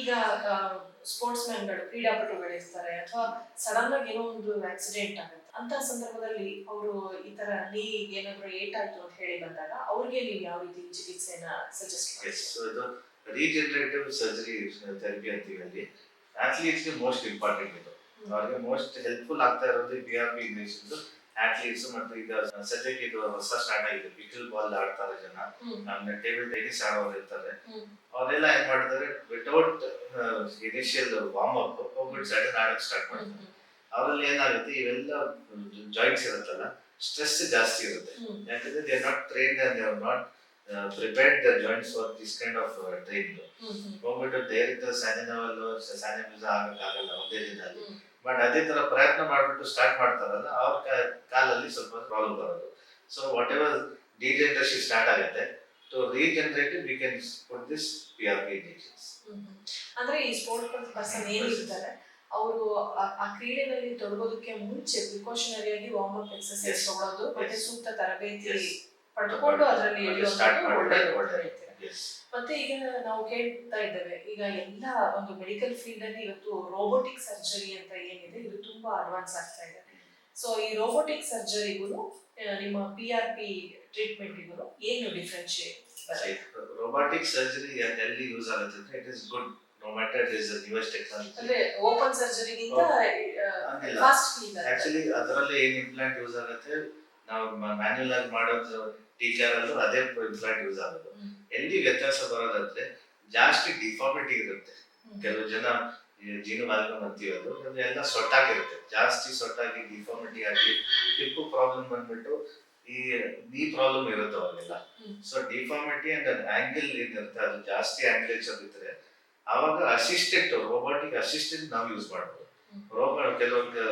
ಈಗ ಸ್ಪೋರ್ಟ್ಸ್ ಮ್ಯಾನ್ಗಳು ಕ್ರೀಡಾಪಟುಗಳು ಇರ್ತಾರೆ ಅಥವಾ ಸಡನ್ ಆಗಿ ಏನೋ ಒಂದು ಆಕ್ಸಿಡೆಂಟ್ ಆಗುತ್ತೆ ಅಂತ ಸಂದರ್ಭದಲ್ಲಿ ಅವರು ಈ ತರ ನೀ ಏನಾದ್ರು ಏಟಾಯ್ತು ಅಂತ ಹೇಳಿ ಬಂದಾಗ ಅವ್ರಿಗೆ ನೀವು ಯಾವ ರೀತಿ ಚಿಕಿತ್ಸೆನ ಸಜೆಸ್ಟ್ ಎಸ್ ಮಾಡ್ತೀರಾ? ಸೊ ಇದು ರೀಜನರೇಟಿವ್ ಸರ್ಜರಿ ಥೆರಪಿ ಅಂತೀವಿ ಅಲ್ಲಿ ಅಥ್ಲೀಟ್ಸ್ಗೆ ಮೋಸ್ಟ್ ಇಂಪಾರ್ಟೆಂಟ್ ಇದು. ಅವ್ರಿಗೆ ಮೋಸ್ಟ್ ಹೆಲ್ಪ್ಫುಲ್ ಆಗ್ತಾ ಇರೋದು BRP ಇಂಜೆಕ್ಷನ್ಸ್ ಅಥ್ಲೀಟ್ಸ್. ಮತ್ತು ಈಗ ಸದ್ಯಕ್ಕೆ ಇದು ಹೊಸ ಸ್ಟಾರ್ಟ್ ಆಗಿದೆ, ಪಿಕಲ್ ಬಾಲ್ ಆಡ್ತಾರೆ ಜನ, ಆಮೇಲೆ ಟೇಬಲ್ ಟೆನಿಸ್ ಆಡೋರು ಇರ್ತಾರೆ. ಅವರೆಲ್ಲ ಏನ್ ಮಾಡ್ತಾರೆ, ವಿತೌಟ್ ಇನಿಷಿಯಲ್ ವಾರ್ಮ್ ಅಪ್ ಹೋಗ್ಬಿಟ್ಟು ಸಡನ್ ಆಡಕ್ ಸ್ಟಾರ್ಟ್ ಮಾಡ್ತಾರೆ. ಅವರಲ್ಲಿ ಏನಾಗುತ್ತೆ, ಇವೆಲ್ಲ ಜಾಯಿಂಟ್ಸ್ ಇರುತ್ತಲ್ಲ, ಸ್ಟ್ರೆಸ್ ಜಾಸ್ತಿ ಇರುತ್ತೆ. ಯಾಕಂದ್ರೆ they are not trained and they are not prepared the joints for this kind of training. ಹೋಗ್ಬಿಟ್ಟು ಡೈರೆಕ್ಟ್ ಸ್ಯಾನಿಮೈಸ್ ಆಗಕ್ಕಾಗಲ್ಲ ಒಂದೇ ದಿನದಲ್ಲಿ. ಬಟ್ ಅದೇ ತರ ಪ್ರಯತ್ನ ಮಾಡ್ಬಿಟ್ಟು ಸ್ಟಾರ್ಟ್ ಮಾಡ್ತಾರಲ್ಲ, ಅವ್ರ ಕಾಲಲ್ಲಿ ಸ್ವಲ್ಪ ಪ್ರಾಬ್ಲಮ್ ಬರೋದು. So whatever degeneration start ಆಗುತ್ತೆ, to regenerate we can put this PRP injections. ಅಂದ್ರೆ ಈ ಸ್ಪೋರ್ಟ್ ಪರ್ಸನ್ ಏನಿರ್ತಾರೆ ಅವರು ಆ ಕ್ರೀಡೆಯಲ್ಲಿ ತೊಡಗೋದಕ್ಕೆ ಮುಂಚೆ ಪ್ರಿಕಾಷನರಿ ಆಗಿ ವಾರ್ಮ್ ಅಪ್ ಎಕ್ಸರ್ಸೈಸ್ ತಗೊಳ್ಳೋದು ಮತ್ತೆ ಸೂಕ್ತ ತರಬೇತಿ ಪಡ್ಕೊಂಡು ಅದರಲ್ಲಿ ಮತ್ತೆ ಈಗ ನಾವು ಕೇಳ್ತಾ ಇದ್ದೇವೆ, ಈಗ ಎಲ್ಲ ಒಂದು ಮೆಡಿಕಲ್ ಫೀಲ್ಡ್ ಅಲ್ಲಿ ಇವತ್ತು ರೋಬೋಟಿಕ್ ಸರ್ಜರಿ ಅಂತ ಏನಿದೆ ಇದು ತುಂಬಾ ಅಡ್ವಾನ್ಸ್ ಆಗ್ತಾ ಇದೆ. ಸೊ ಈ ರೋಬೋಟಿಕ್ ಸರ್ಜರಿಗೂ ನಿಮ್ಮ PRP ಟ್ರೀಟ್ಮೆಂಟ್ಗೂ ಏನು ಡಿಫ್ರೆನ್ಶಿಯೇಟ್? ರೋಬೋಟಿಕ್ ಸರ್ಜರಿ ಎಲ್ಲಿ ಯೂಸ್ ಆಗುತ್ತೆ ಅಂದ್ರೆ it is good no matter it is newest technology. ಅಂದ್ರೆ ಓಪನ್ ಸರ್ಜರಿಗಿಂತ ಫಾಸ್ಟ್ ಫೀಲ್ ಆಕ್ಚುಲಿ ಅದರಲ್ಲಿ ಏನು ಇಂಪ್ಲಾಂಟ್ ಯೂಸ್ ಆಗುತ್ತೆ, ನಾವು ಮ್ಯಾನ್ಯುಯಲ್ ಆಗಿ ಮಾಡೋದು ಟೀಚರ್ ಅಲ್ಲೂ ಅದೇ ಇಂಪ್ಲಾಂಟ್ ಯೂಸ್ ಆಗೋದು. ಎಲ್ಲಿ ವ್ಯತ್ಯಾಸ ಬರೋದಂದ್ರೆ ಜಾಸ್ತಿ ಡಿಫಾರ್ಮಿಟಿ ಇರುತ್ತೆ. ಕೆಲವು ಜನ ಜೀನು ವಾಲ್ಕಮ್ ಅಂತೀವಿ, ಅದು ಎಲ್ಲ ಸೊಟ್ಟಾಗಿರುತ್ತೆ, ಜಾಸ್ತಿ ಸೊಟ್ಟಾಗಿ ಡಿಫಾರ್ಮಿಟಿ ಆಗಿ ಹಿಪ್ಪು ಪ್ರಾಬ್ಲಮ್ ಬಂದ್ಬಿಟ್ಟು ಈ ನೀ ಪ್ರಾಬ್ಲಮ್ ಇರುತ್ತೆ ಅವಾಗೆಲ್ಲ. ಸೊ ಡಿಫಾರ್ಮಿಟಿ ಅಂಡ್ ಆಂಗಲ್ ಏನಿರುತ್ತೆ ಅದು ಜಾಸ್ತಿ ಆಂಗ್ಲೇಚರ್ ಇದ್ರೆ ಆವಾಗ ಅಸಿಸ್ಟೆಂಟ್ ರೋಬೋಟಿಕ್ ಅಸಿಸ್ಟೆಂಟ್ ನಾವು ಯೂಸ್ ಮಾಡ್ಬೋದು. ಕೆಲವೊಂದು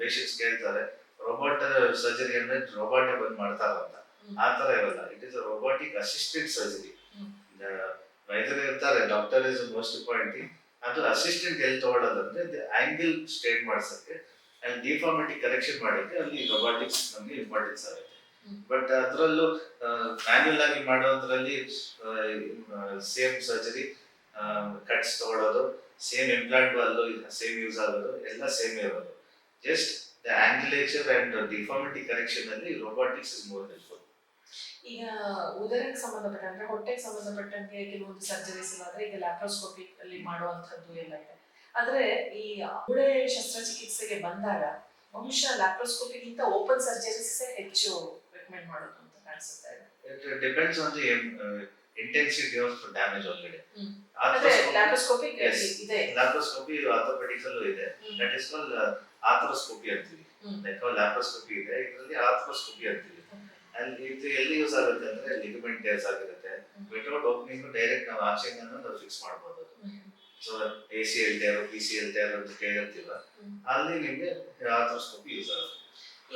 ಪೇಷಂಟ್ಸ್ ಕೇಳ್ತಾರೆ ರೋಬೋಟ್ ಸರ್ಜರಿ ಅಂದ್ರೆ ರೋಬೋಟೇ ಬಂದ್ ಮಾಡ್ತಾರ ಅಂತ. ಆ ತರ ಇರಲ್ಲ, it is robotic assistant surgery. ವೈದ್ಯರು ಇರ್ತಾರೆ, ಡಾಕ್ಟರ್ ಇಸ್ ಮೋಸ್ಟ್ ಇಂಪಾರ್ಟೆಂಟ್. ಅದು ಅಸಿಸ್ಟೆಂಟ್ ಎಲ್ಲಿ ತಗೊಳ್ಳೋದಂದ್ರೆ ಆಂಗಲ್ ಸ್ಟ್ರೇಟ್ ಮಾಡ್ಸಕ್ಕೆ ಅಂಡ್ ಡಿಫಾರ್ಮಿಟಿ ಕರೆಕ್ಷನ್ ಮಾಡೋಕೆ ಅಲ್ಲಿ ರೋಬೋಟಿಕ್ಸ್ ನಮಗೆ ಇಂಪಾರ್ಟೆನ್ಸ್ ಆಗುತ್ತೆ. ಬಟ್ ಅದರಲ್ಲೂ ಮ್ಯಾನ್ಯುಯಲ್ ಆಗಿ ಮಾಡೋದ್ರಲ್ಲಿ ಸೇಮ್ ಸರ್ಜರಿ, ಕಟ್ಸ್ ತಗೊಳ್ಳೋದು ಸೇಮ್, ಇಂಪ್ಲಾಂಟ್ ಅಲ್ಲೂ ಸೇಮ್ ಯೂಸ್ ಆಗೋದು ಎಲ್ಲ ಸೇಮ್ ಇರೋದು. Just the angulation and deformity correction ಅಲ್ಲಿ ರೋಬೋಟಿಕ್ಸ್ ಇಸ್ ಮೋರ್ ಹೆಲ್ಪ್ಫುಲ್. ಈಗ ಉದರಕ್ಕೆ ಸಂಬಂಧಪಟ್ಟ ಅಂದ್ರೆ ಹೊಟ್ಟೆಗೆ ಸಂಬಂಧಪಟ್ಟಂಗೆ ಕೆಲವೊಂದು ಸರ್ಜರೀಸ್ ಇಲ್ಲಾಂದ್ರೆ ಈಗ ಲ್ಯಾಪ್ರೋಸ್ಕೋಪಿ ಅಲ್ಲಿ ಮಾಡುವಂತದ್ದು ಎಲ್ಲ ಇದೆ. ಆದ್ರೆ ಈ ಮೂಳೆ ಶಸ್ತ್ರಚಿಕಿತ್ಸೆಗೆ ಬಂದಾಗ ಬಹುಶಃ ಲ್ಯಾಪ್ರೋಸ್ಕೋಪಿಗಿಂತ ಓಪನ್ ಸರ್ಜರೀಸ್ ಹೆಚ್ಚು ರೆಕಮೆಂಡ್ ಮಾಡೋದು ಅಂತ ಕಾಣಿಸುತ್ತೆ. It depends on the intensity of damage already. Laparoscopy ಇದೆ, ಲ್ಯಾಪ್ರೋಸ್ಕೋಪಿ ಆರ್ಥೋಪೆಡಿಕ್ಸ್ ಅಲ್ಲೂ ಇದೆ, ದಟ್ ಇಸ್ ಕಾಲ್ಡ್ ಆರ್ಥ್ರೋಸ್ಕೋಪಿ ಅಂತೀವಿ. ಲ್ಯಾಪ್ರೋಸ್ಕೋಪಿ ಇದೆ, ಇದರಲ್ಲಿ ಆರ್ಥ್ರೋಸ್ಕೋಪಿ ಅಂತೀವಿ. ಅಲ್ಲಿ ಇದು ಎಲ್ಲಿ ಯೂಸ್ ಆಗುತ್ತೆ ಅಂದ್ರೆ ಲಿಗಮೆಂಟ್ ಟೇರ್ಸ್ ಆಗಿರುತ್ತೆ, ವಿತೌಟ್ ಓಪನಿಂಗ್ ಡೈರೆಕ್ಟ್ ನಾವು ಆಚೆಯಿಂದ ನಾವು ಫಿಕ್ಸ್ ಮಾಡಬಹುದು. So ACL tear, PCL tear ಅಂತ ಕೇಳಿರ್ತೀವ, ಅಲ್ಲಿ ನಿಮಗೆ ಆರ್ಥ್ರೋಸ್ಕೋಪಿ ಯೂಸ್ ಆಗುತ್ತೆ.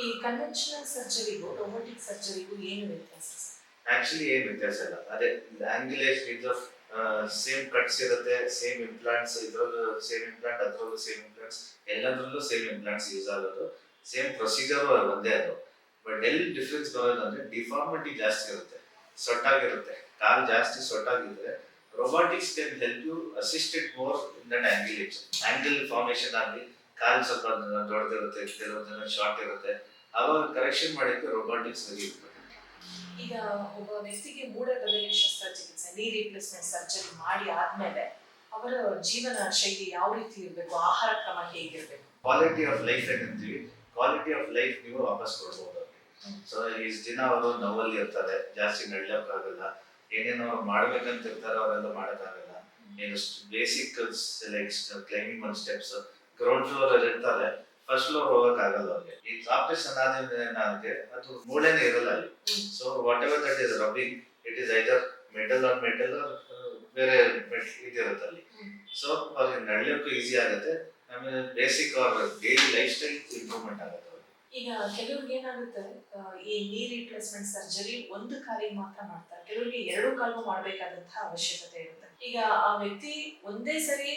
ಈ ಕನ್ವೆನ್ಷನಲ್ ಸರ್ಜರಿಗೂ ರೋಬೋಟಿಕ್ ಸರ್ಜರಿಗೂ ಏನು ವ್ಯತ್ಯಾಸ? ಆಕ್ಚುಲಿ ಏನು ವ್ಯತ್ಯಾಸ ಇಲ್ಲ, ಅದೇ ಆಂಗ್ಯುಲೇಷನ್ ಇದು ಸೇಮ್ ಕಟ್ಸ್ ಇರುತ್ತೆ, ಸೇಮ್ ಇಂಪ್ಲಾಂಟ್ಸ್, ಇದ್ರಲ್ಲೂ ಸೇಮ್ ಇಂಪ್ಲಾಂಟ್, ಅದ್ರಲ್ಲೂ ಸೇಮ್ ಇಂಪ್ಲಾಂಟ್ಸ್, ಎಲ್ಲದರಲ್ಲೂ ಸೇಮ್ ಇಂಪ್ಲಾಂಟ್ಸ್ ಯೂಸ್ ಆಗೋದು, ಸೇಮ್ ಪ್ರೊಸೀಜರ್ ಒಂದೇ ಅದು. ಬಟ್ ಎಲ್ಲಿ ಡಿಫ್ರೆನ್ಸ್ ಬರೋದಂದ್ರೆ ಡಿಫಾರ್ಮಿಟಿ ಜಾಸ್ತಿ ಇರುತ್ತೆ, ಸೊಟ್ಟಾಗಿರುತ್ತೆ, ಕಾಲು ಜಾಸ್ತಿ ಸೊಟ್ಟಾಗಿದ್ರೆ robotics can help you assisted more in that angulation. Angle formation ಆಗಿ ಕಾಲು ಸ್ವಲ್ಪ ದೊಡ್ಡದಿರುತ್ತೆ, ಕೆಲವೊಂದು ಶಾರ್ಟ್ ಇರುತ್ತೆ, ಅವಾಗ ಕರೆಕ್ಷನ್ ಮಾಡೋಕ್ಕೆ ರೋಬೋಟಿಕ್ಸ್ ವೆರಿ ಇಂಪಾರ್ಟೆಂಟ್. ಈಗ ಒಬ್ಬ ವ್ಯಕ್ತಿಗೆ ಮೂಳೆ ಬದಲಿಗೆ ಶಸ್ತ್ರಚಿಕಿತ್ಸೆ, ನೀ ರಿಪ್ಲೇಸ್ಮೆಂಟ್ ಸರ್ಜರಿ ಮಾಡಿ ಆದ್ಮೇಲೆ ಅವರ ಜೀವನ ಶೈಲಿ ಯಾವ ರೀತಿ ಇರಬೇಕು, ಆಹಾರ ಕ್ರಮ ಹೇಗಿರ್ಬೇಕು? ಕ್ವಾಲಿಟಿ ಆಫ್ ಲೈಫ್ ಏನಂತೀವಿ, ಕ್ವಾಲಿಟಿ ಆಫ್ ಲೈಫ್ ನೀವು ವಾಪಸ್ ಕೊಡ್ಬೋದು. ಸೊ ಇಷ್ಟು ದಿನ ಅವರು ನೋವಲ್ಲಿ ಇರ್ತಾರೆ, ಜಾಸ್ತಿ ನಡ್ಲಕ್ಕಾಗಲ್ಲ, ಏನೇನೋ ಅವ್ರು ಮಾಡ್ಬೇಕಂತ ಇರ್ತಾರೆ ಅವರೆಲ್ಲ ಮಾಡೋಕ್ಕಾಗಲ್ಲ. ಏನು ಬೇಸಿಕ್ ಲೈಕ್ ಕ್ಲೈಂಬಿಂಗ್ ಒಂದು ಸ್ಟೆಪ್ಸ್, ಗ್ರೌಂಡ್ ಫ್ಲೋರ್ ಅಲ್ಲಿ ಇರ್ತಾರೆ, ಫಸ್ಟ್ ಫ್ಲೋರ್ ಹೋಗಕ್ಕಾಗಲ್ಲ ಅವ್ರಿಗೆ. ಈ ಆಪರೇಷನ್ ಆದ್ರೆ ಏನಾಗುತ್ತೆ, ಅದು ಮೂಳೆನೇ ಇರಲ್ಲ ಅಲ್ಲಿ. So whatever that is rubbing, it is either metal or metal or ಬೇರೆ ಇದಿರುತ್ತೆ ಅಲ್ಲಿ. ಸೊ ಅವ್ರಿಗೆ ನಡ್ಲಿಕ್ಕೂ ಈಸಿ ಆಗುತ್ತೆ, ಆಮೇಲೆ ಬೇಸಿಕ್ ಅವ್ರ ಡೈಲಿ ಲೈಫ್ ಸ್ಟೈಲ್ ಇಂಪ್ರೂವ್ಮೆಂಟ್ ಆಗುತ್ತೆ. ಈಗ ಕೆಲವ್ರಿಗೆ ಏನಾಗುತ್ತೆ, ಈ ನೀ ರಿಪ್ಲೇಸ್ಮೆಂಟ್ ಸರ್ಜರಿ ಒಂದು ಕಾಲಿಗೆ ಮಾತ್ರ ಮಾಡ್ತಾರೆ, ಕೆಲವರಿಗೆ ಎರಡು ಕಾಲು ಮಾಡಬೇಕಾದಂತಹ ಅವಶ್ಯಕತೆ ಇರುತ್ತೆ. ಈಗ ಆ ವ್ಯಕ್ತಿ ಒಂದೇ ಸರಿ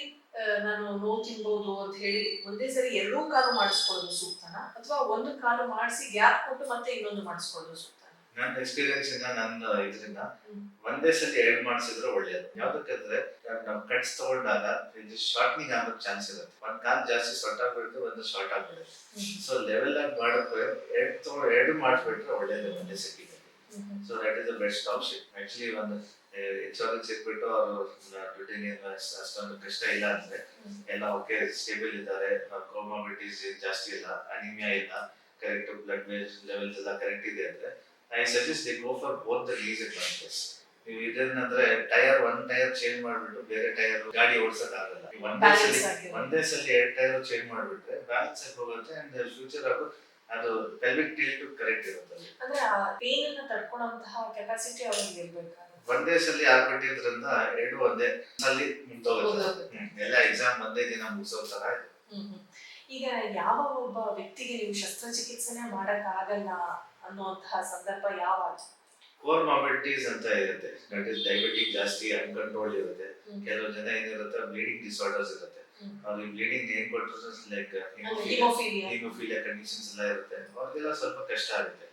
ನಾನು ನೋವು ತಿನ್ಬಹುದು ಅಂತ ಹೇಳಿ ಒಂದೇ ಸರಿ ಎರಡೂ ಕಾಲು ಮಾಡಿಸ್ಕೊಳ್ಳೋದು ಸೂಕ್ತನಾ, ಅಥವಾ ಒಂದು ಕಾಲು ಮಾಡಿಸಿ ಗ್ಯಾಪ್ ಕೊಟ್ಟು ಮತ್ತೆ ಇನ್ನೊಂದು ಮಾಡಿಸ್ಕೊಳ್ಳೋದು ಸೂಕ್ತನಾ? ನನ್ನ ಎಕ್ಸ್ಪೀರಿಯನ್ಸ್ ಇಂದ ನನ್ನ ಇದರಿಂದ ಹ್ಮ್. ಒಂದೇ ಸಲ ಎರಡು ಮಾಡಿಸಿದ್ರೆ ಒಳ್ಳೇದು. ಯಾವ್ದಕ್ಕಂದ್ರೆ ನಾವು ಕಟ್ಸ್ ತಗೊಂಡಾಗ ಇದು ಶಾರ್ಟ್ನಿಂಗ್ ಆಗೋ ಚಾನ್ಸ್ ಇರುತ್ತೆ. ಒಂದ್ ಕಾಲ್ ಜಾಸ್ತಿ ಶಾರ್ಟ್ ಆಗ್ಬಿಡುತ್ತೆ, ಒಂದು ಶಾರ್ಟ್ ಆಗ್ಬಿಡುತ್ತೆ. ಸೊ ಲೆವೆಲ್ ಆಗಿ ಮಾಡೋಕೆ ಎರಡು ಮಾಡಿಸ್ಬಿಟ್ರೆ ಒಳ್ಳೇದು ಒಂದೇ ಸೆಟ್ಟಿಗೆ. So that is the best option. Actually ಒಂದು ಇನ್ಶೂರೆನ್ಸ್ ಇಟ್ಬಿಟ್ಟು ಅವರು ದುಡ್ಡಿನ ಅಷ್ಟೊಂದು ಕಷ್ಟ ಇಲ್ಲ ಅಂದ್ರೆ ಎಲ್ಲ ಓಕೆ ಸ್ಟೇಬಲ್ ಇದ್ದಾರೆ, ಕೋಮಾಬಿಲಿಟೀಸ್ ಜಾಸ್ತಿ ಇಲ್ಲ, ಅನಿಮಿಯಾ ಇಲ್ಲ, ಕರೆಕ್ಟ್ ಬ್ಲಡ್ ಲೆವೆಲ್ಸ್ ಎಲ್ಲ ಕರೆಕ್ಟ್ ಇದೆ ಅಂದ್ರೆ I suggest they go for both the lease it place. ನೀವು ಇದೇನಂದ್ರೆ ಒಂದ್ ಟೈರ್ ಚೇಂಜ್ ಮಾಡ್ಬಿಟ್ಟು ಬೇರೆ ಟೈರ್ ಗಾಡಿ ಓಡಿಸಕ್ ಆಗಲ್ಲ. ಒಂದೇ ಸಲ ಎರಡು ಟೈರ್ ಚೇಂಜ್ ಮಾಡ್ಬಿಟ್ರೆ ಬ್ಯಾಲೆನ್ಸ್ ಆಗಿ ಹೋಗುತ್ತೆ ಅಂಡ್ ಫ್ಯೂಚರ್ ಆಗು ಅದು ಪೆಲ್ವಿಕ್ ಟಿಲ್ಟ್ ಕರೆಕ್ಟ್ ಇರುತ್ತೆ. ಅಂದ್ರೆ ಆ ಪೇನ್ ಅನ್ನ ತಡ್ಕೊಳ್ಳುವಂತಹ ಕೆಪಾಸಿಟಿ ಅವರಿಗೆ ಇರಬೇಕು. ಒಂದೇ ಸಲ ಆಗ್ಬಿಟ್ಟಿದ್ರಿಂದ ಎರಡು ಒಂದೇ ಸಲ ಮುಗ್ದೋಗುತ್ತೆ. ಎಲ್ಲ ಎಕ್ಸಾಮ್ ಒಂದೇ ದಿನ ಮುಗಿಸೋ ತರ ಇದೆ. ಈಗ ಯಾವ ಒಬ್ಬ ವ್ಯಕ್ತಿಗೆ ನೀವು ಶಸ್ತ್ರಚಿಕಿತ್ಸೆನೇ ಮಾಡಕ್ ಆಗಲ್ಲ ಅನ್ನುವಂತಹ ಸಂದರ್ಭ ಯಾವಾಗ? ಕೋರ್ಮಾಬಿಲಿಟೀಸ್ ಅಂತ ಇರುತ್ತೆ. ದಟ್ ಇಸ್ ಡಯಾಬಿಟಿಕ್ ಜಾಸ್ತಿ ಅನ್ಕಂಟ್ರೋಲ್ ಇರುತ್ತೆ. ಕೆಲವು ಜನ ಏನಿರುತ್ತೆ ಬ್ಲೀಡಿಂಗ್ ಡಿಸಾರ್ಡರ್ಸ್ ಇರುತ್ತೆ. ಅವ್ರಿಗೆ ಬ್ಲೀಡಿಂಗ್ ಏನ್ ಕೊಟ್ಟರು ಲೈಕ್ ಹಿಮೋಫಿಲಿಯಾ ಕಂಡೀಷನ್ಸ್ ಎಲ್ಲ ಇರುತ್ತೆ. ಅವ್ರಿಗೆಲ್ಲ ಸ್ವಲ್ಪ ಕಷ್ಟ ಆಗುತ್ತೆ.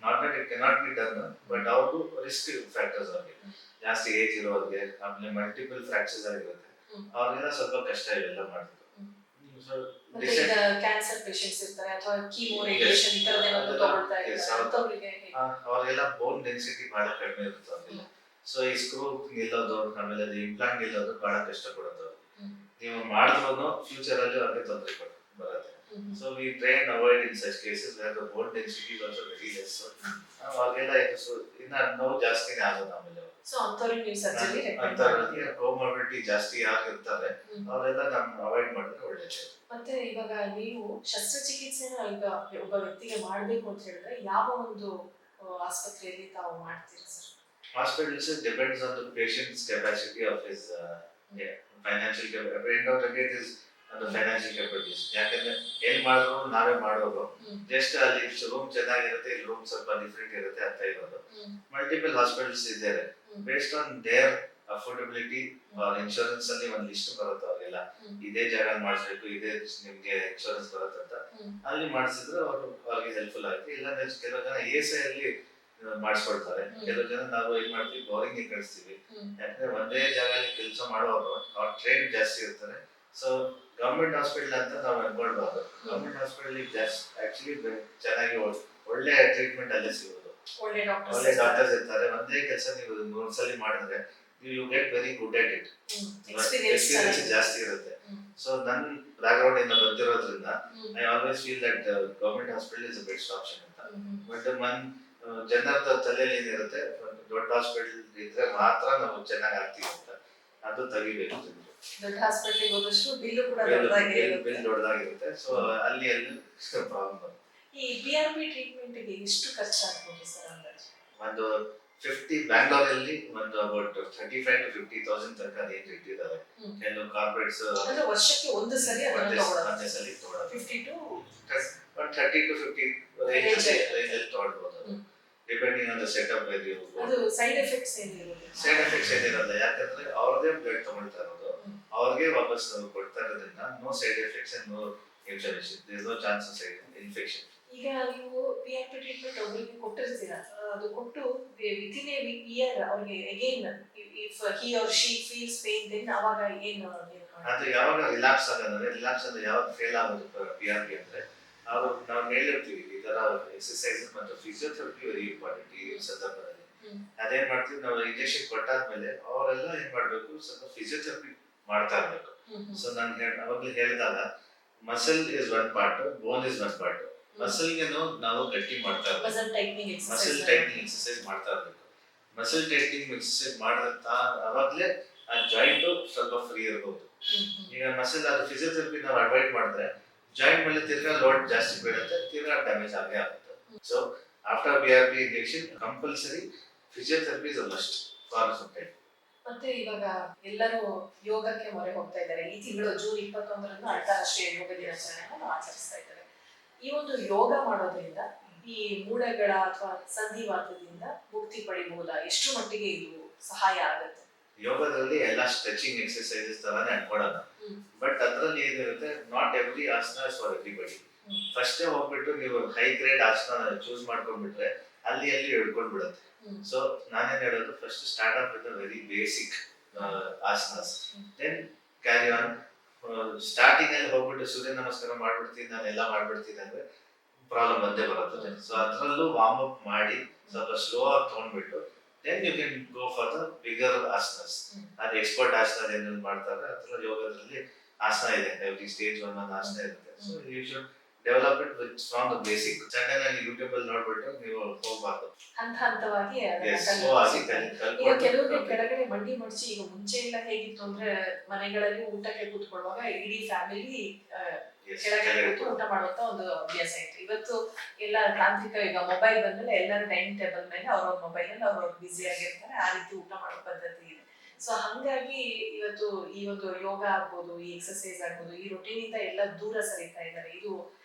Not that it cannot be done, but ಅವ್ರಿಗೂ ರಿಸ್ಕ್ ಫ್ಯಾಕ್ಟರ್ಸ್ ಅವ್ರಿಗೆ ಜಾಸ್ತಿ ಏಜ್ ಇರೋರಿಗೆ, ಆಮೇಲೆ ಮಲ್ಟಿಪಲ್ ಫ್ರಾಕ್ಚರ್ಸ್ ಆಗಿರುತ್ತೆ. ಅವ್ರಿಗೆಲ್ಲ ಸ್ವಲ್ಪ ಕಷ್ಟ ಇವೆಲ್ಲ ಮಾಡೋದು. ಕ್ಯಾನ್ಸರ್ ಪೇಷಂಟ್ಸ್ ಇರ್ತಾರೆ ಅಥವಾ ಕೀಮೋ ರೇಡಿಯೇಷನ್ ಈ ತರದೇನಾದ್ರು ತಗೊಳ್ತಾ ಇರ್ತಾರೆ, ಅವ್ರಿಗೆಲ್ಲ ಬೋನ್ ಡೆನ್ಸಿಟಿ ಬಹಳ ಕಡಿಮೆ ಇರುತ್ತೆ ಅವ್ರಿಗೆಲ್ಲ. ಸೊ ಈ ಸ್ಕ್ರೂ ನಿಲ್ಲೋದು ಆಮೇಲೆ ಇಂಪ್ಲಾಂಟ್ ನಿಲ್ಲೋದು ಬಹಳ ಕಷ್ಟ ಕೊಡುತ್ತೆ ಅವ್ರಿಗೆ. ನೀವು ಮಾಡಿದ್ರು ಫ್ಯೂಚರ್ ಅಲ್ಲಿ ಅವ್ರಿಗೆ ತೊಂದರೆ ಬರುತ್ತೆ. So we try and avoid in such cases wear the bone density is also very less. ಅವ್ರಿಗೆಲ್ಲ ಇನ್ನ ನೋವು ಜಾಸ್ತಿನೇ ಆಗೋದು ಆಮೇಲೆ. ಸೊ ಅಂತವರಿಗೆ ನೀವು ಸರ್ಜರಿ ಅಂತವರಿಗೆ ಕೋಮಾಬಿಲಿಟಿ ಜಾಸ್ತಿ ಆಗಿರ್ತಾರೆ ಅವರೆಲ್ಲ ನಾವು ಅವಾಯ್ಡ್ ಮಾಡಿದ್ರೆ ಒಳ್ಳೇದು. ಮತ್ತೆ ಇವಾಗ ನೀವು ಶಸ್ತ್ರಚಿಕಿತ್ಸೆನ ಈಗ ಒಬ್ಬ ವ್ಯಕ್ತಿಗೆ ಮಾಡಬೇಕು ಅಂತ ಹೇಳಿದ್ರೆ ಯಾವ ಒಂದು ಆಸ್ಪತ್ರೆಯಲ್ಲಿ ತಾವು ಮಾಡ್ತೀರಾ sir? Hospitals depends on the patient's capacity of his financial capacity. End of the day, it is on the financial capabilities. ಯಾಕಂದ್ರೆ ಏನ್ ಮಾಡಿದ್ರು ನಾವೇ ಮಾಡೋದು. ಜಸ್ಟ್ ಅಲ್ಲಿ ರೂಮ್ ಚೆನ್ನಾಗಿರುತ್ತೆ, ಇಲ್ಲಿ ರೂಮ್ ಸ್ವಲ್ಪ ಡಿಫ್ರೆಂಟ್ ಇರುತ್ತೆ ಅಂತ ಇರೋದು. ಮಲ್ಟಿಪಲ್ ಹಾಸ್ಪಿಟಲ್ಸ್ ಇದ್ದಾರೆ. ಬೇಸ್ಡ್ ಆನ್ ದೇರ್ ಅಫೋರ್ಡಬಿಲಿಟಿ ಅವ್ರ ಇನ್ಶೂರೆನ್ಸ್ ಅಲ್ಲಿ ಒಂದು ಲಿಸ್ಟ್ ಬರುತ್ತೆ ಅವ್ರಿಗೆಲ್ಲ. ಇದೇ ಜಾಗ ಮಾಡಿಸ್ಬೇಕು, ಇದೇ ನಿಮ್ಗೆ ಇನ್ಶೂರೆನ್ಸ್ ಬರುತ್ತೆ ಅಂತ ಅಲ್ಲಿ ಮಾಡಿಸಿದ್ರೆ ಅವ್ರಿಗೆ ಹೆಲ್ಪ್ಫುಲ್ ಆಗುತ್ತೆ. ಇಲ್ಲ ಕೆಲವು ಜನ ESI ಅಲ್ಲಿ ಮಾಡಿಸ್ಕೊಳ್ತಾರೆ. ಕೆಲವು ಜನ ನಾವು ಏನ್ ಮಾಡ್ತೀವಿ ಬೋರಿಂಗ್ ಕಳಿಸ್ತೀವಿ. ಯಾಕಂದ್ರೆ ಒಂದೇ ಜಾಗದಲ್ಲಿ ಕೆಲಸ ಮಾಡೋರು ಅವ್ರ ಟ್ರೈನ್ ಜಾಸ್ತಿ ಇರ್ತಾರೆ. ಸೊ ಗವರ್ಮೆಂಟ್ ಹಾಸ್ಪಿಟಲ್ ಅಂತ ನಾವು ಅನ್ಕೊಳ್ಬಾರ್ದು. ಗವರ್ಮೆಂಟ್ ಹಾಸ್ಪಿಟಲ್ ಜಾಸ್ತಿ ಆಕ್ಚುಲಿ ಚೆನ್ನಾಗಿ ಒಳ್ಳೆ ಟ್ರೀಟ್ಮೆಂಟ್ ಅಲ್ಲೇ ಸಿಗೋದು. ಒಳ್ಳೆ ಡಾಕ್ಟರ್ಸ್ ಇರ್ತಾರೆ. ಒಂದೇ ಕೆಲಸ ನೀವು 3 ಸಲ ಮಾಡಿದ್ರೆ you get very good at it. Experience ಜಾಸ್ತಿ ಇರುತ್ತೆ. ಸೊ ನನ್ನ ಬ್ಯಾಕ್ ಗ್ರೌಂಡ್ ಇಂದ ಬಂದಿರೋದ್ರಿಂದ I always feel that government hospital is a best option ಅಂತ. ಬಟ್ ಜನರ ತಲೆಯಲ್ಲಿ ಏನಿರುತ್ತೆ ದೊಡ್ಡ ಹಾಸ್ಪಿಟಲ್ ಇದ್ರೆ ಮಾತ್ರ ನಾವು ಚೆನ್ನಾಗಿ ಆಗ್ತೀವಿ ಅಂತ ಅದು ತೆಗಿಬೇಕು. ದೊಡ್ಡ ಹಾಸ್ಪಿಟಲ್ ಹೋದಷ್ಟು ಬಿಲ್ ಕೂಡ ದೊಡ್ಡದಾಗಿರುತ್ತೆ. ಸೊ ಅಲ್ಲಿ ಪ್ರಾಬ್ಲಮ್. ಈ PRP ಟ್ರೀಟ್ಮೆಂಟ್ ಗೆ ಎಷ್ಟು ಖರ್ಚಾಗ್ಬೋದು ಸರ್ ಅಂದಾಜು? ಒಂದು 50 ಬ್ಯಾಂಗ್ಳೂರಲ್ಲಿ ಒಂದು ಅಬೌಟ್ 35 to 50,000 ತನಕ ರೇಂಜ್ ಇಟ್ಟಿದ್ದಾರೆ. ಕೆಲವು ಕಾರ್ಪೊರೇಟ್ಸ್ ಅಂದ್ರೆ ವರ್ಷಕ್ಕೆ ಒಂದು ಸರಿ ಅದನ್ನ ಒಂದೇ ಸಲ ತಗೊಳ್ಳೋದು. 50 to 30 to 50 ರೇಂಜ್ ಅಲ್ಲಿ ತಗೊಳ್ಬಹುದು. Depending on the setup where you. ಅದು ಸೈಡ್ ಎಫೆಕ್ಟ್ಸ್ ಏನಿರೋದಿಲ್ಲ. ಸೈಡ್ ಎಫೆಕ್ಟ್ಸ್ ಏನಿರಲ್ಲ. ಯಾಕಂದ್ರೆ ಅವ್ರದೇ ಬ್ಲಡ್ ತಗೊಳ್ತಾ ಇರೋದು, ಅವ್ರಿಗೆ ವಾಪಸ್ ಕೊಡ್ತಾ ಇರೋದ್ರಿಂದ no side effects and no infection. There is no chance of infection. ಈಗ ನೀವು PRP ಟ್ರೀಟ್ಮೆಂಟ್ ಅವರಿಗೆ ಕೊಟ್ಟಿರ್ತೀರಾ, ಅದು ಕೊಟ್ಟು ವಿತಿನ್ ಎ ಇಯರ್ ಅವ್ರಿಗೆ again if he or she feels pain then ಅವಾಗ ಏನು ಅದು ಯಾವಾಗ ರಿಲ್ಯಾಪ್ಸ್ ಆಗೋದಂದ್ರೆ ರಿಲ್ಯಾಪ್ಸ್ ಅಂದ್ರೆ ಯಾವಾಗ ಫೇಲ್ ಆಗೋದು PRP ಅಂದ್ರೆ ಅವರು ನಾವು ಹೇಳಿರ್ತೀವಿ ಈ ತರ ಎಕ್ಸರ್ಸೈಸ್ ಮತ್ತು ಫಿಸಿಯೋಥೆರಪಿ ವೆರಿ ಇಂಪಾರ್ಟೆಂಟ್ ಈ ಸಂದರ್ಭದಲ್ಲಿ. ಅದೇನ್ ಮಾಡ್ತೀವಿ ನಾವು ಇಂಜೆಕ್ಷನ್ ಕೊಟ್ಟಾದ್ಮೇಲೆ ಅವರೆಲ್ಲ ಏನ್ ಮಾಡ್ಬೇಕು ಸ್ವಲ್ಪ ಫಿಸಿಯೋಥೆರಪಿ ಮಾಡ್ತಾ ಇರ್ಬೇಕು. ಸೊ ನಾನು ಅವಾಗ್ಲೇ ಹೇಳಿದಾಗ muscle is one part, bone is one part. ಮಸಲ್ಗೆ ನಾವು ಗಟ್ಟಿ ಮಾಡ್ತಾ ಇರ್ಬೇಕು, ಮಸಲ್ ಟೈಟ್ನಿಂಗ್ ಎಕ್ಸರ್ಸೈಸ್ ಮಾಡ್ತಾ ಇರ್ಬೇಕು. ಮಸಲ್ ಟೈಟ್ನಿಂಗ್ ಎಕ್ಸರ್ಸೈಸ್ ಮಾಡಿದ ಅವಾಗ್ಲೇ ಆ ಜಾಯಿಂಟ್ ಸ್ವಲ್ಪ ಫ್ರೀ ಇರಬಹುದು. ಈಗ ಮಸಲ್ ಅದು ಫಿಸಿಯೋಥೆರಪಿ ನಾವು ಅವಾಯ್ಡ್ ಮಾಡಿದ್ರೆ ಜಾಯಿಂಟ್ ಮೇಲೆ ತಿರ್ಗಾ ಲೋಡ್ ಜಾಸ್ತಿ ಬೀಳುತ್ತೆ, ತಿರ್ಗಾ ಡ್ಯಾಮೇಜ್ ಆಗೇ ಆಗುತ್ತೆ. So after PRP injection compulsory physiotherapy is a must for some time. ಮತ್ತೆ ಇವಾಗ ಎಲ್ಲರೂ ಯೋಗಕ್ಕೆ ಮೊರೆ ಹೋಗ್ತಾ ಇದ್ದಾರೆ. ಈ ತಿಂಗಳು ಜೂನ್ 21ರಂದು ಅಂತಾರಾಷ್ಟ್ರೀಯ ಯೋಗ ದಿನಾಚರಣೆಯನ್ನು ನಾವು ಆಚರಿಸ್ತಾ ಇದ್ದೇವೆ. ಈ ಒಂದು ಯೋಗ ಮಾಡೋದ್ರಿಂದ ಈ ಮೂಳೆಗಳ ಅಥವಾ ಸಂಧಿವಾತದಿಂದ ಮುಕ್ತಿ ಪಡಿಬಹುದಾ? ಎಷ್ಟು ಮಟ್ಟಿಗೆ ಇದು ಸಹಾಯ ಆಗುತ್ತೆ? ಯೋಗದಲ್ಲಿ ಎಲ್ಲ ಸ್ಟ್ರೆಚಿಂಗ್ ಎಕ್ಸರ್ಸೈಸಸ್ ತರಾನೇ ಅನ್ಕೊಳ್ಳೋಣ. ಬಟ್ ಅದ್ರಲ್ಲಿ ಏನಿರುತ್ತೆ not every asana is for everybody. ಫಸ್ಟೇ ಹೋಗ್ಬಿಟ್ಟು ನೀವು ಹೈ ಗ್ರೇಡ್ ಆಸನ ಚೂಸ್ ಮಾಡ್ಕೊಂಡ್ಬಿಟ್ರೆ ಅಲ್ಲಿ ಹಿಡ್ಕೊಂಡ್ ಬಿಡುತ್ತೆ. ಸೊ ನಾನೇನ್ ಹೇಳೋದು, first start up with very basic asanas, then carry on. Starting ಅಲ್ಲಿ ಹೋಗ್ಬಿಟ್ಟು ಸೂರ್ಯ ನಮಸ್ಕಾರ ಮಾಡ್ಬಿಡ್ತೀನಿ, ನಾನೆಲ್ಲ ಮಾಡ್ಬಿಡ್ತೀನಿ ಅಂದ್ರೆ ಪ್ರಾಬ್ಲಮ್ ಬಂದೇ ಬರುತ್ತದೆ. ಸೊ ಅದ್ರಲ್ಲೂ ವಾರ್ಮ್ ಅಪ್ ಮಾಡಿ ಸ್ವಲ್ಪ ಸ್ಲೋ ಆಗಿ ತಗೊಂಡ್ಬಿಟ್ಟು then you can go for the bigger asanas. ಅದು ಎಕ್ಸ್ಪರ್ಟ್ ಆಸನ ಏನೇನು ಮಾಡ್ತಾರೆ ಅದ್ರ ಯೋಗದಲ್ಲಿ ಆಸನ ಇದೆ, ಎವ್ರಿ ಸ್ಟೇಜ್ ಒಂದೊಂದು ಆಸನ ಇರುತ್ತೆ. So you should develop it with from the basic. Sudden ಆಗಿ ಯೂಟ್ಯೂಬ್ ಅಲ್ಲಿ ನೋಡ್ಬಿಟ್ಟು ನೀವು ಹೋಗ್ಬಾರ್ದು, ಹಂತವಾಗಿ ಈಗ ಕಲ್ತ್ಕೊಂಡು ಕೆಲವರಿಗೆ ಕೆಳಗಡೆ ಮಂಡಿ ಮಡಚಿ, ಈಗ ಮುಂಚೆ ಎಲ್ಲ ಹೇಗಿತ್ತು ಅಂದ್ರೆ ಮನೆಗಳಲ್ಲಿ ಊಟಕ್ಕೆ ಕೂತ್ಕೊಳ್ಳುವಾಗ ಇಡೀ ಫ್ಯಾಮಿಲಿ ಕೆಳಗಡೆ ಕೂತು ಊಟ ಮಾಡುವಂತ ಒಂದು ಅಭ್ಯಾಸ ಇತ್ತು. ಇವತ್ತು ಎಲ್ಲ ತಾಂತ್ರಿಕ, ಈಗ ಮೊಬೈಲ್ ಬಂದ್ಮೇಲೆ ಎಲ್ಲರ ಡೈನಿಂಗ್ ಟೇಬಲ್ ಮೇಲೆ ಅವ್ರವ್ರ ಮೊಬೈಲ್ ಅಲ್ಲಿ ಅವ್ರವ್ರ ಬ್ಯುಸಿ ಆಗಿರ್ತಾರೆ, ಆ ರೀತಿ ಊಟ ಮಾಡೋ ಪದ್ಧತಿ ಇದೆ. ಸೊ ಹಂಗಾಗಿ ಇವತ್ತು ಈ ಒಂದು ಯೋಗ ಆಗ್ಬೋದು, ಈ ಎಕ್ಸರ್ಸೈಸ್ ಆಗ್ಬೋದು, ಈ ರೊಟೀನ್ ಇಂದ ಎಲ್ಲ ದೂರ ಸರಿತಾ ಇದ್ದಾರೆ.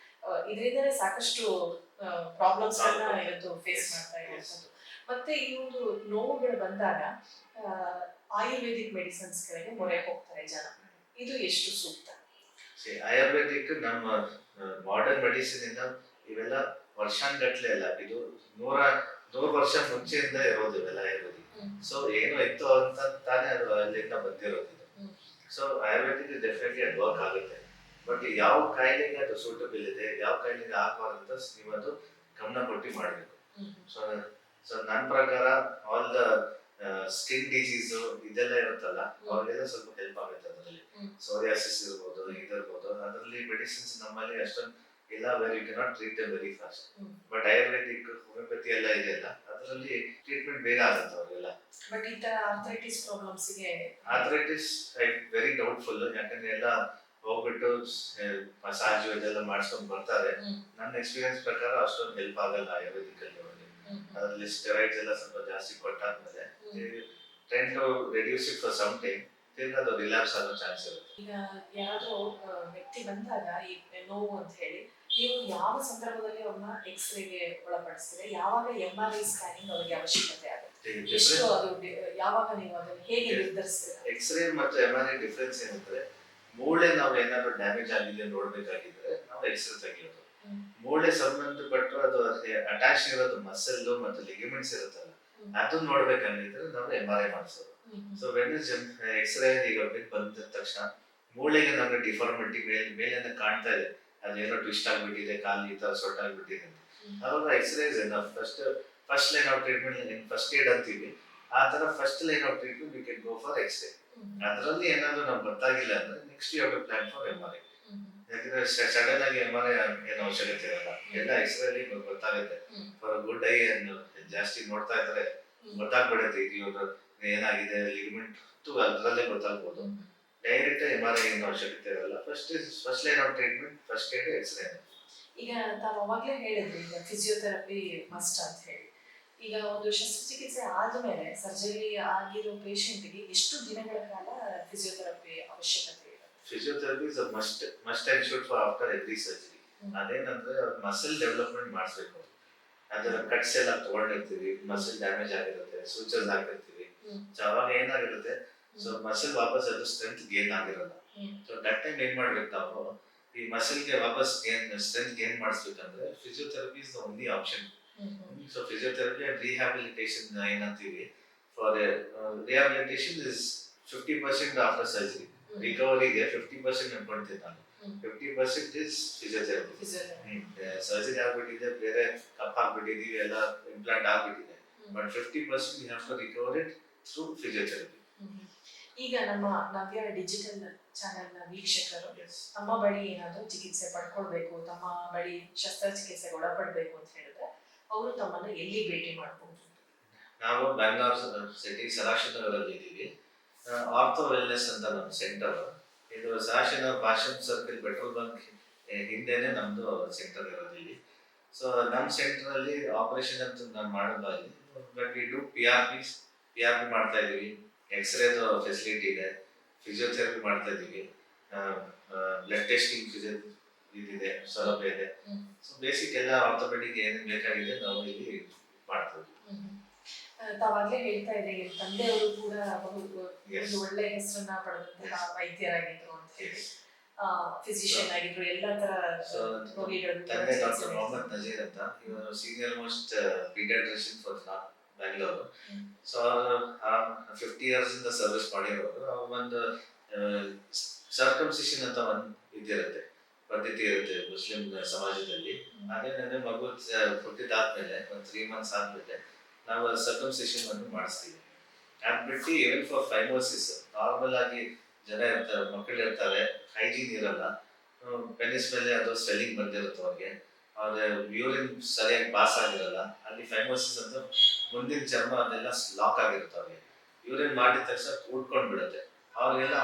ಇದರಿಂದನೇ ಸಾಕಷ್ಟು ಪ್ರಾಬ್ಲಮ್ಸ್ ಗಳನ್ನ ಇವತ್ತು ಫೇಸ್ ಮಾಡ್ತಾ ಇರುವಂತದ್ದು. ಮತ್ತೆ ಈ ಒಂದು ನೋವುಗಳು ಬಂದಾಗ ಆಯುರ್ವೇದಿಕ್ ಮೆಡಿಸಿನ್ಸ್ ಗಳಿಗೆ ಮೊರೆ ಹೋಗ್ತಾರೆ ಜನ. ಇದು ಎಷ್ಟು ಸೂಕ್ತ? ಆಯುರ್ವೇದಿಕ್ ನಮ್ಮ ಮಾಡರ್ನ್ ಮೆಡಿಸಿನ್ ಇಂದ ಇವೆಲ್ಲ ವರ್ಷಾನ್ಗಟ್ಲೆ ಅಲ್ಲ, ಇದು 100 ವರ್ಷ ಮುಂಚೆಯಿಂದ ಇರೋದು ಇವೆಲ್ಲ ಆಯುರ್ವೇದಿಕ್. ಸೊ ಏನೋ ಇತ್ತು ಅಂತ ತಾನೇ ಅದು ಅಲ್ಲಿಂದ ಬಂದಿರೋದು. ಸೊ ಆಯುರ್ವೇದಿಕ್ ಡೆಫಿನೆಟ್ಲಿ ಅದು ವರ್ಕ್ ಆಗುತ್ತೆ. ಬಟ್ ಯಾವ ಕಾಯಿಲೆಗೆ ಅದು ಸೂಟಬಲ್ ಇದೆ, ಯಾವ ಕಾಯಿಲೆಗೆ ಆಗಬಾರ್ದು ನೀವದು ಗಮನ ಕೊಟ್ಟು ಮಾಡಬೇಕು. ಸೊ ನನ್ನ ಪ್ರಕಾರ ಆಲ್ ದ ಸ್ಕಿನ್ ಡಿಸೀಸ್ ಇದೆಲ್ಲ ಇರುತ್ತಲ್ಲ, ಅವ್ರಿಗೆಲ್ಲ ಸ್ವಲ್ಪ ಹೆಲ್ಪ್ ಆಗುತ್ತೆ ಅದರಲ್ಲಿ. ಸೋರಿಯಾಸಿಸ್ ಇರ್ಬೋದು, ಇದಿರ್ಬೋದು, ಅದರಲ್ಲಿ ಮೆಡಿಸಿನ್ಸ್ ನಮ್ಮಲ್ಲಿ ಅಷ್ಟೊಂದು ಇಲ್ಲ, very you cannot treat them very fast. But Ayurvedic, homeopathy ಎಲ್ಲ ಇದೆಯಲ್ಲ, ಅದರಲ್ಲಿ ಟ್ರೀಟ್ಮೆಂಟ್ ಬೇಗ ಆಗುತ್ತೆ ಅವ್ರಿಗೆಲ್ಲ. ಬಟ್ ಈ ತರ ಆರ್ಥರೈಟಿಸ್ ಪ್ರಾಬ್ಲಮ್ಸ್ ಗೆ ಆರ್ಥರೈಟಿಸ್ ವೆರಿ ಡೌಟ್ಫುಲ್, ಯಾಕಂದ್ರೆ ಎಲ್ಲ ಹೋಗ್ಬಿಟ್ಟು ಮಸಾಜ್ ಇದೆಲ್ಲ ಮಾಡಿಸ್ಕೊಂಡು ಬರ್ತಾರೆ. ನನ್ನ ಎಕ್ಸ್ಪೀರಿಯನ್ಸ್ ಪ್ರಕಾರ ಅಷ್ಟೊಂದು ಹೆಲ್ಪ್ ಆಗಲ್ಲ ಆಯುರ್ವೇದಿಕ್ ಅಲ್ಲಿ ಅವ್ರಿಗೆ. ಅದರಲ್ಲಿ ಸ್ಟೆರಾಯ್ಡ್ಸ್ ಎಲ್ಲ ಸ್ವಲ್ಪ ಜಾಸ್ತಿ ಕೊಟ್ಟಾದ್ಮೇಲೆ then to reduce it for some time, ತಿರ್ಗಿ ಅದು ರಿಲ್ಯಾಪ್ಸ್ ಆಗೋ ಚಾನ್ಸ್ ಇರುತ್ತೆ. ಈಗ ಯಾರಾದ್ರೂ ವ್ಯಕ್ತಿ ಬಂದಾಗ ಈ ನೋವು ಅಂತ ಹೇಳಿ, ನೀವು ಯಾವ ಸಂದರ್ಭದಲ್ಲಿ ಅವ್ರನ್ನ ಎಕ್ಸ್ರೇಗೆ ಒಳಪಡಿಸ್ತೀರಾ? ಯಾವಾಗ MRI ಸ್ಕ್ಯಾನಿಂಗ್ ಅವ್ರಿಗೆ ಅವಶ್ಯಕತೆ ಆಗುತ್ತೆ? ಎಷ್ಟು ಅದು ಯಾವಾಗ ನೀವು ಅದನ್ನು ಹೇಗೆ ನಿರ್ಧರಿಸ್ತೀರಾ? ಎಕ್ಸ್ರೇ ಮತ್ತು MRI ಡಿಫ್ರೆನ್ಸ್ ಏನಂದ್ರೆ, ಮೂಳೆ ನಾವು ಏನಾದ್ರು ಡ್ಯಾಮೇಜ್ ಆಗಿದೆ ನೋಡ್ಬೇಕಾಗಿದ್ರೆ ನಾವು ಎಕ್ಸ್ರೇ ತೆಗಿಯೋದು. ಮೂಳೆ ಸಂಬಂಧಪಟ್ಟು ಅದು ಅಟ್ಯಾಚ್ ಇರೋದು ಮಸಲ್ ಮತ್ತು ಲಿಗಮೆಂಟ್ಸ್ ಇರುತ್ತಲ್ಲ, ಅದನ್ನ ನೋಡ್ಬೇಕಂಗಿದ್ರೆ ನಾವು MRI ಮಾಡಿಸೋದು. ಸೊ ವೆನ್ ಎಕ್ಸ್ರೇ ಈಗ ಬಂದ ತಕ್ಷಣ ಮೂಳೆಗೆ ನಮ್ಗೆ ಡಿಫಾರ್ಮಿಟಿ ಮೇಲಿಂದ ಕಾಣ್ತಾ ಇದೆ, ಅದೇನೋ ಟ್ವಿಸ್ಟ್ ಆಗ್ಬಿಟ್ಟಿದೆ, ಕಾಲು ಈ ತರ ಸೊಟ್ಟಾಗ್ಬಿಟ್ಟಿದೆ ಅಂತ, ಅವಾಗ X ray is enough. First line of treatment, first aid ಅಂತೀವಿ, ಆ ತರ first line of treatment you can go for X ray. ಅದರಲ್ಲಿ ಏನಾದ್ರು ನಮ್ಗೆ ಗೊತ್ತಾಗಿಲ್ಲ ಅಂದ್ರೆ next you have to plan for MRI. ಯಾಕಂದ್ರೆ ಸಡನ್ ಆಗಿ MRI ಏನು ಅವಶ್ಯಕತೆ ಇರಲ್ಲ, ಎಲ್ಲ ಎಕ್ಸ್ರೇ ಅಲ್ಲಿ ಗೊತ್ತಾಗುತ್ತೆ. ಫಾರ್ ಗುಡ್ ಐ ಜಾಸ್ತಿ ನೋಡ್ತಾ ಇದ್ರೆ ಗೊತ್ತಾಗ್ಬಿಡುತ್ತೆ ಇದು ಏನಾಗಿದೆ, ಲಿಗಮೆಂಟ್ ಅದರಲ್ಲೇ ಗೊತ್ತಾಗ್ಬೋದು. ಡೈರೆಕ್ಟ್ MRI ಏನು ಅವಶ್ಯಕತೆ ಇರಲ್ಲ. First line of treatment first aid X ray. ಈಗ ತಾವು ಅವಾಗಲೇ ಹೇಳಿದ್ರಿ, ಈಗ ಫಿಸಿಯೋಥೆರಪಿ ಮಸ್ಟ್ ಅಂತ ಹೇಳಿ. ಈಗ ಒಂದು ಶಸ್ತ್ರಚಿಕಿತ್ಸೆ ಆದ್ಮೇಲೆ ಸರ್ಜರಿ ಆಗಿರೋ ಪೇಷಂಟ್ಗೆ ಎಷ್ಟು ದಿನಗಳ ಕಾಲ ಫಿಸಿಯೋಥೆರಪಿ ಅವಶ್ಯಕತೆ ಇದೆ? Physiotherapy is must and should for after every surgery. ಅದೇನಂದ್ರೆ ಮಸಲ್ ಡೆವಲಪ್ಮೆಂಟ್ ಮಾಡಿಸ್ಬೇಕು. ಅದರ ಕಟ್ಸ್ ಎಲ್ಲ ತಗೊಂಡಿರ್ತೀವಿ, ಮಸಲ್ ಡ್ಯಾಮೇಜ್ ಆಗಿರುತ್ತೆ, ಸೂಚರ್ಸ್ ಆಗಿರ್ತೀವಿ. ಸೊ ಅವಾಗ ಏನಾಗಿರುತ್ತೆ, ಸೊ ಮಸಲ್ ವಾಪಸ್ ಅದು ಸ್ಟ್ರೆಂತ್ ಗೇನ್ ಆಗಿರಲ್ಲ. ಸೊ ದಟ್ ಟೈಮ್ ಏನ್ ಮಾಡ್ಬೇಕು ನಾವು, ಈ ಮಸಲ್ಗೆ ವಾಪಸ್ ಸ್ಟ್ರೆಂತ್ ಗೇನ್ ಮಾಡಿಸ್ಬೇಕಂದ್ರೆ physiotherapy is the only option. So physiotherapy and rehabilitation ಏನಂತೀವಿ, for rehabilitation is 50% after surgery. ರಿಕವರಿಗೆ 50% ಅನ್ಕೊಂತೀನಿ ನಾನು, 50% ಇಸ್ ಫಿಸಿಯೋಥೆರಪಿ. ಸರ್ಜರಿ ಆಗ್ಬಿಟ್ಟಿದೆ, ಬೇರೆ ಕಪ್ ಆಗ್ಬಿಟ್ಟಿದೀವಿ, ಎಲ್ಲ ಇಂಪ್ಲಾಂಟ್ ಆಗ್ಬಿಟ್ಟಿದೆ, but 50% you have to recover it through physiotherapy. ಈಗ ನಮ್ಮ ನವ್ಯ ಡಿಜಿಟಲ್ ಚಾನೆಲ್ನ ವೀಕ್ಷಕರು ತಮ್ಮ ಬಳಿ ಏನಾದರೂ ಚಿಕಿತ್ಸೆ ಪಡ್ಕೊಳ್ಬೇಕು, ತಮ್ಮ ಬಳಿ ಶಸ್ತ್ರಚಿಕಿತ್ಸೆಗೆ ಒಳಪಡಬೇಕು ಅಂತ ಹೇಳಿದ್ರೆ ಅವರು ತಮ್ಮನ್ನು ಎಲ್ಲಿ ಭೇಟಿ ಮಾಡಬಹುದು? ನಾವು ಬ್ಯಾಂಗ್ಳೂರ್ ಸಿಟಿ ಸದಾಶಿವನಗರಲ್ಲಿ ಇದ್ದೀವಿ. ಆರ್ಥೋ ವೆಲ್ನೆಸ್ ಅಂತ ನಮ್ಮ ಸೆಂಟರ್. ಇದು ಸದಾಶಿವ ಭಾಷಣ್ ಸರ್ಕಲ್ ಪೆಟ್ರೋಲ್ ಬಂಕ್ ಹಿಂದೆನೆ ನಮ್ದು ಸೆಂಟರ್ ಇರೋದು ಇಲ್ಲಿ. ಸೊ ನಮ್ಮ ಸೆಂಟರ್ ಅಲ್ಲಿ ಆಪರೇಷನ್ ಅಂತ ನಾನು ಮಾಡೋದು ಅಲ್ಲಿ, ಬಟ್ ವಿ ಡು PRP ಮಾಡ್ತಾ ಇದೀವಿ, ಎಕ್ಸ್ರೇದು ಫೆಸಿಲಿಟಿ ಇದೆ, ಫಿಸಿಯೋಥೆರಪಿ ಮಾಡ್ತಾ ಇದೀವಿ, ಬ್ಲಡ್ ಟೆಸ್ಟಿಂಗ್ ಇದಿದೆ, ಸೌಲಭ್ಯ ಇದೆ. ಸೊ ಬೇಸಿಕ್ ಎಲ್ಲ ಆರ್ಥೋಪೆಡಿಕ್ ಏನೇನು ಬೇಕಾಗಿದೆ ನಾವು ಇಲ್ಲಿ ಮಾಡ್ತೀವಿ. ತಾವಾಗಲೇ ಹೇಳ್ತಾ ಇದ್ರಿ, ತಂದೆಯವರು ಕೂಡ ಒಂದು ಒಳ್ಳೆ ಹೆಸರನ್ನ ಪಡೆದಂತಹ ವೈದ್ಯರಾಗಿದ್ರು ಅಂತ ಹೇಳಿ. ಫಿಸಿಷಿಯನ್ ಆಗಿದ್ರು ಎಲ್ಲ ತರ So, ರೋಗಿಗಳು ತಂದೆ ಡಾಕ್ಟರ್ ಮೊಹಮ್ಮದ್ ನಜೀರ್ ಅಂತ, ಇವರು senior most paediatrician for Bangalore. So 50 years ಇಂದ ಸರ್ವಿಸ್ ಮಾಡಿರೋರು. ಒಂದು ಸರ್ಕಮ್ಸಿಷನ್ ಅಂತ ಒಂದು ಇದಿರುತ್ತೆ, ಪದ್ಧತಿ ಇರುತ್ತೆ ಮುಸ್ಲಿಂ ಸಮಾಜದಲ್ಲಿ. ಅದೇನಂದ್ರೆ ಮಗು ಹುಟ್ಟಿದಾದ್ಮೇಲೆ ಒಂದು 3 months ಆದ್ಮೇಲೆ ನಾವು ಸರ್ಕಮ್ಸಿಷನ್ ಅನ್ನು ಮಾಡಿಸ್ತೀವಿ. ಅದ್ಬಿಟ್ಟು ಈವನ್ ಫಾರ್ ಫೈಮೋಸಿಸ್, ನಾರ್ಮಲ್ ಆಗಿ ಜನ ಇರ್ತಾರೆ, ಮಕ್ಕಳು ಇರ್ತಾರೆ, ಹೈಜೀನ್ ಇರಲ್ಲ, ಪೆನಿಸ್ ಮೇಲೆ ಅದು ಸ್ವೆಲ್ಲಿಂಗ್ ಬಂದಿರುತ್ತೆ ಅವ್ರಿಗೆ, ಅವ್ರ ಯೂರಿನ್ ಸರಿಯಾಗಿ ಪಾಸ್ ಆಗಿರಲ್ಲ, ಅಲ್ಲಿ ಫೈಮೋಸಿಸ್ ಅಂತ ಮುಂದಿನ ಚರ್ಮ ಅದೆಲ್ಲ ಲಾಕ್ ಆಗಿರುತ್ತೆ. ಅವ್ರಿಗೆ ಯೂರಿನ್ ಮಾಡಿದ ತಕ್ಷಣ ಉಟ್ಕೊಂಡ್ ಬಿಡುತ್ತೆ. ಅವ್ರಿಗೆಲ್ಲ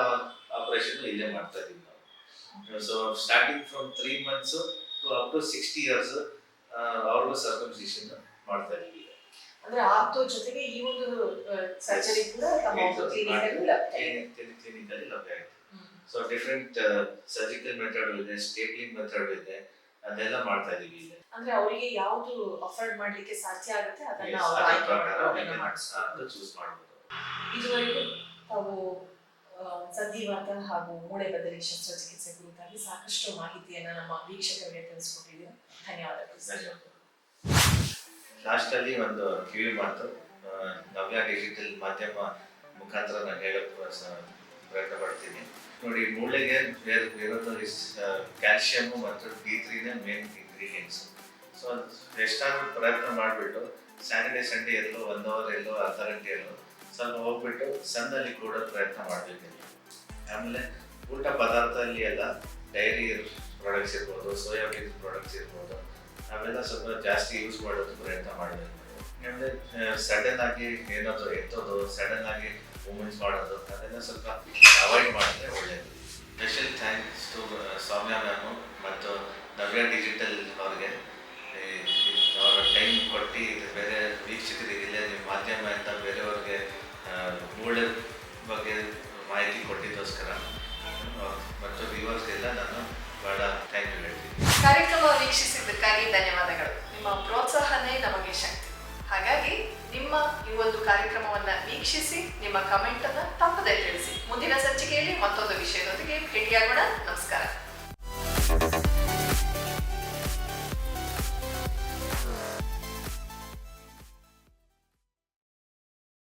ಆಪರೇಷನ್ ಇಲ್ಲೇ ಮಾಡ್ತಾ ಇದೀವಿ ನಾವು. So starting from 3 months to up to 60 years ಅವ್ರಿಗೂ ಸರ್ಕಮ್ಸಿಷನ್ ಮಾಡ್ತಾ ಇದೀವಿ. ಅಂದ್ರೆ ಆಪ್ತೋ ಜೊತೆಗೆ ಈ ಒಂದು ಸರ್ಜರಿ ಕೂಡ ತಮ್ಮ ಕ್ಲಿನಿಕಲ್ಲಿ ಲಭ್ಯ ಇದೆ. ಸೊ ಡಿಫ್ರೆಂಟ್ ಸರ್ಜಿಕಲ್ ಮೆಥಡ್ ಇದೆ, ಸ್ಟೇಪ್ಲಿಂಗ್ ಮೆಥಡ್ ಇದೆ, ಅದೆಲ್ಲ ಮಾಡ್ತಾ ಇದೀವಿ ಇಲ್ಲಿ. ಅಂದ್ರೆ ಅವರಿಗೆ ಯಾವುದು ಅಫೋರ್ಡ್ ಮಾಡ್ಲಿಕ್ಕೆ ಸಾಧ್ಯ ಆಗುತ್ತೆ ಅದನ್ನ Yes, ಅವರು ಅದ್ರ ಆಯ್ಕೆ ಪ್ರಕಾರ ಮಾಡ್ಕೊಂಡು ಮಾಡಿಸ್ತಾರೆ. ಚೂಸ್ ಮಾಡ್ಬೋದು. ಇದುವರೆಗೂ ತಾವು ಸಂಧಿವಾತ ಹಾಗೂ ಮೂಳೆ ಬದಲಿ ಶಸ್ತ್ರಚಿಕಿತ್ಸೆ ಕುರಿತಾಗಿ ಸಾಕಷ್ಟು ಮಾಹಿತಿಯನ್ನ ನಮ್ಮ ವೀಕ್ಷಕರಿಗೆ ತಿಳಿಸ್ಕೊಟ್ಟಿದ್ದೀರಾ. ಧನ್ಯವಾದಗಳು. ಲಾಸ್ಟ್ ಅಲ್ಲಿ ಒಂದು ಕಿವಿ ಮಾತು, ನವ್ಯ ಡಿಜಿಟಲ್ ಮಾಧ್ಯಮ ಮುಖಾಂತರ ನಾನು ಹೇಳಕ್ ಪ್ರಯತ್ನ ಪಡ್ತೀನಿ. ನೋಡಿ, ಮೂಳೆಗೆ ಇರೋದು ಕ್ಯಾಲ್ಸಿಯಂ ಮತ್ತು D3 ಮೇನ್ ಇಂಗ್ರೀಡಿಯೆಂಟ್ಸ್. ಸೊ ಎಷ್ಟಾದ್ರೂ ಪ್ರಯತ್ನ ಮಾಡಿಬಿಟ್ಟು ಸ್ಯಾಟರ್ಡೆ ಸಂಡೇ ಎಲ್ಲೋ 1 hour ಎಲ್ಲೋ ಅರ್ಧ ಗಂಟೆ ಎಲ್ಲೋ ಸ್ವಲ್ಪ ಹೋಗ್ಬಿಟ್ಟು ಸಣ್ಣಲ್ಲಿ ಕೂಡ ಪ್ರಯತ್ನ ಮಾಡಬೇಕಿಲ್ಲ. ಆಮೇಲೆ ಊಟ ಪದಾರ್ಥದಲ್ಲಿ ಎಲ್ಲ ಡೈರಿ ಪ್ರಾಡಕ್ಟ್ಸ್ ಇರ್ಬೋದು, ಸೋಯಾಬೀನ್ ಪ್ರಾಡಕ್ಟ್ಸ್ ಇರ್ಬೋದು, ಅವೆಲ್ಲ ಸ್ವಲ್ಪ ಜಾಸ್ತಿ ಯೂಸ್ ಮಾಡೋದು ಪ್ರಯತ್ನ ಮಾಡಬೇಕು. ಆಮೇಲೆ ಸಡನ್ ಆಗಿ ಏನಾದರೂ ಎತ್ತೋದು, ಸಡನ್ ಆಗಿ ಮೂಮೆಂಟ್ಸ್ ಮಾಡೋದು, ಅದೆಲ್ಲ ಸ್ವಲ್ಪ ಅವಾಯ್ಡ್ ಮಾಡಿದ್ರೆ ಒಳ್ಳೆಯದು. Special thanks to Soumya ma'am ಮತ್ತು ನವ್ಯ ಡಿಜಿಟಲ್ ಅವ್ರಿಗೆ, ಅವರ ಟೈಮ್ ಕೊಟ್ಟು ಬೇರೆ ವೀಕ್ಷಕರಿಗೆ ಇಲ್ಲೇ ನಿಮ್ಮ ಮಾಧ್ಯಮ ಅಂತ ಬೇರೆಯವ್ರಿಗೆ ಮೂಳೆ ಬಗ್ಗೆ ಮಾಹಿತಿ ಕೊಟ್ಟಿದ್ದೋಸ್ಕರ ಮತ್ತು ವ್ಯೂವರ್ಸ್ಗೆಲ್ಲ ನಾನು ಬಹಳ ಥ್ಯಾಂಕ್ ಯು ಹೇಳ್ತೀನಿ. ಕಾರ್ಯಕ್ರಮ ವೀಕ್ಷಿಸಿದ್ದಕ್ಕಾಗಿ ಧನ್ಯವಾದಗಳು. ನಿಮ್ಮ ಪ್ರೋತ್ಸಾಹನೇ ನಮಗೆ ಶಕ್ತಿ. ಹಾಗಾಗಿ ನಿಮ್ಮ ಈ ಒಂದು ಕಾರ್ಯಕ್ರಮವನ್ನು ವೀಕ್ಷಿಸಿ ನಿಮ್ಮ ಕಮೆಂಟ್ ಅನ್ನು ತಪ್ಪದೇ ತಿಳಿಸಿ. ಮುಂದಿನ ಸಂಚಿಕೆಯಲ್ಲಿ ಮತ್ತೊಂದು ವಿಷಯದೊಂದಿಗೆ ಭೇಟಿಯಾಗೋಣ. ನಮಸ್ಕಾರ.